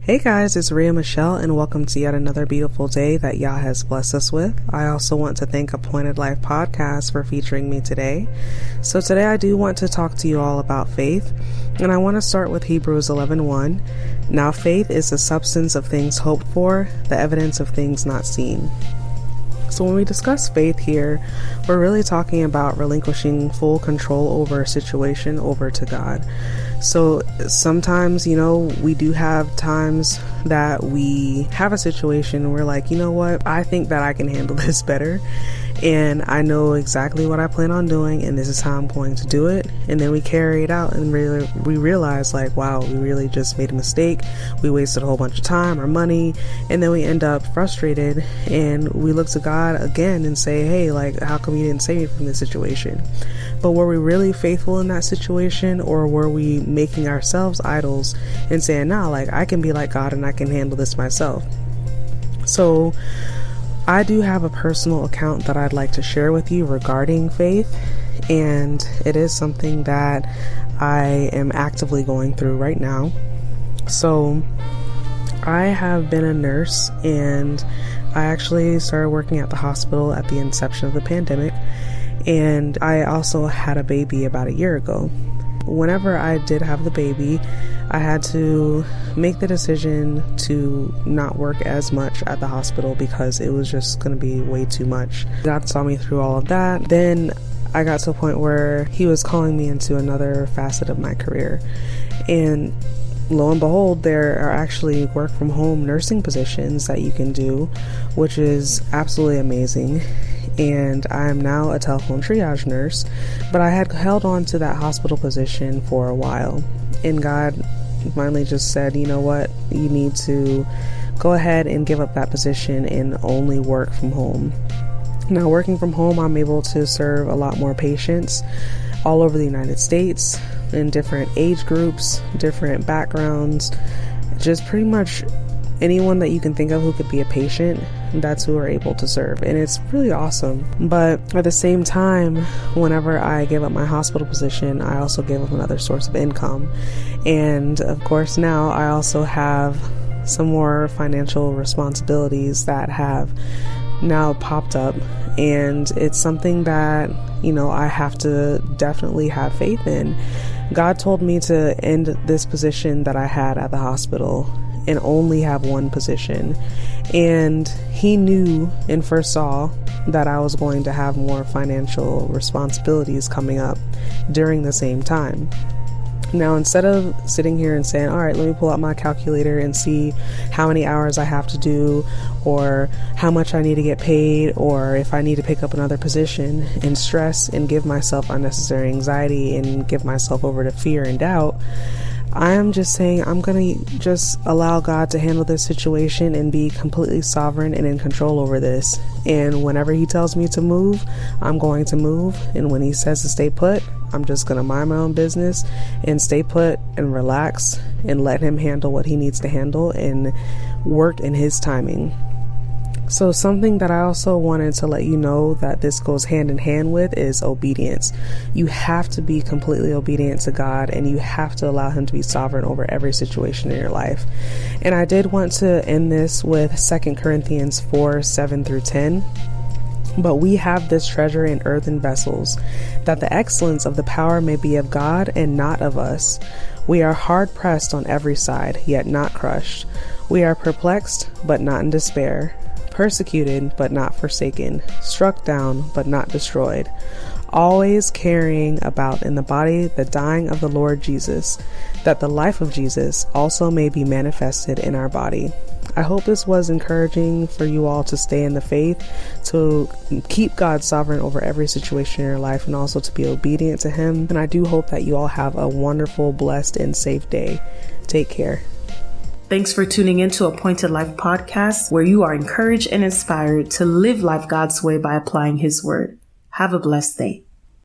Hey guys, it's Rhea Michelle and welcome to yet another beautiful day that Yah has blessed us with. I also want to thank Appointed Life Podcast for featuring me today. So today I do want to talk to you all about faith, and I want to start with Hebrews 11:1. Now faith is the substance of things hoped for, the evidence of things not seen. So when we discuss faith here, we're really talking about relinquishing full control over a situation over to God. So sometimes, we do have times that we have a situation and we're like, you know what, I think that I can handle this better. And I know exactly what I plan on doing, and this is how I'm going to do it. And then we carry it out and we realize like, wow, we really just made a mistake. We wasted a whole bunch of time or money. And then we end up frustrated and we look to God again and say, hey, like, how come you didn't save me from this situation? But were we really faithful in that situation, or were we making ourselves idols and saying, nah, like I can be like God and I can handle this myself? So I do have a personal account that I'd like to share with you regarding faith, and it is something that I am actively going through right now. So I have been a nurse, and I actually started working at the hospital at the inception of the pandemic, and I also had a baby about a year ago. Whenever I did have the baby, I had to make the decision to not work as much at the hospital because it was just going to be way too much. God saw me through all of that. Then I got to a point where He was calling me into another facet of my career. And lo and behold, there are actually work from home nursing positions that you can do, which is absolutely amazing. And I am now a telephone triage nurse, but I had held on to that hospital position for a while, and God finally just said, you know what, you need to go ahead and give up that position and only work from home. Now, working from home, I'm able to serve a lot more patients all over the United States in different age groups, different backgrounds, just pretty much anyone that you can think of who could be a patient. That's who we're able to serve, and it's really awesome. But at the same time, whenever I gave up my hospital position, I also gave up another source of income. And of course, now I also have some more financial responsibilities that have now popped up, and it's something that, I have to definitely have faith in. God told me to end this position that I had at the hospital and only have one position. And He knew and foresaw that I was going to have more financial responsibilities coming up during the same time. Now, instead of sitting here and saying, all right, let me pull out my calculator and see how many hours I have to do, or how much I need to get paid, or if I need to pick up another position, and stress and give myself unnecessary anxiety and give myself over to fear and doubt, I'm just saying I'm going to just allow God to handle this situation and be completely sovereign and in control over this. And whenever He tells me to move, I'm going to move. And when He says to stay put, I'm just going to mind my own business and stay put and relax and let Him handle what He needs to handle and work in His timing. So something that I also wanted to let you know that this goes hand in hand with is obedience. You have to be completely obedient to God, and you have to allow Him to be sovereign over every situation in your life. And I did want to end this with 2 Corinthians 4:7-10. But we have this treasure in earthen vessels, that the excellence of the power may be of God and not of us. We are hard pressed on every side, yet not crushed. We are perplexed, but not in despair. Persecuted, but not forsaken. Struck down, but not destroyed. Always carrying about in the body the dying of the Lord Jesus, that the life of Jesus also may be manifested in our body. I hope this was encouraging for you all to stay in the faith, to keep God sovereign over every situation in your life, and also to be obedient to Him. And I do hope that you all have a wonderful, blessed, and safe day. Take care. Thanks for tuning in to Appointed Life Podcast, where you are encouraged and inspired to live life God's way by applying His word. Have a blessed day.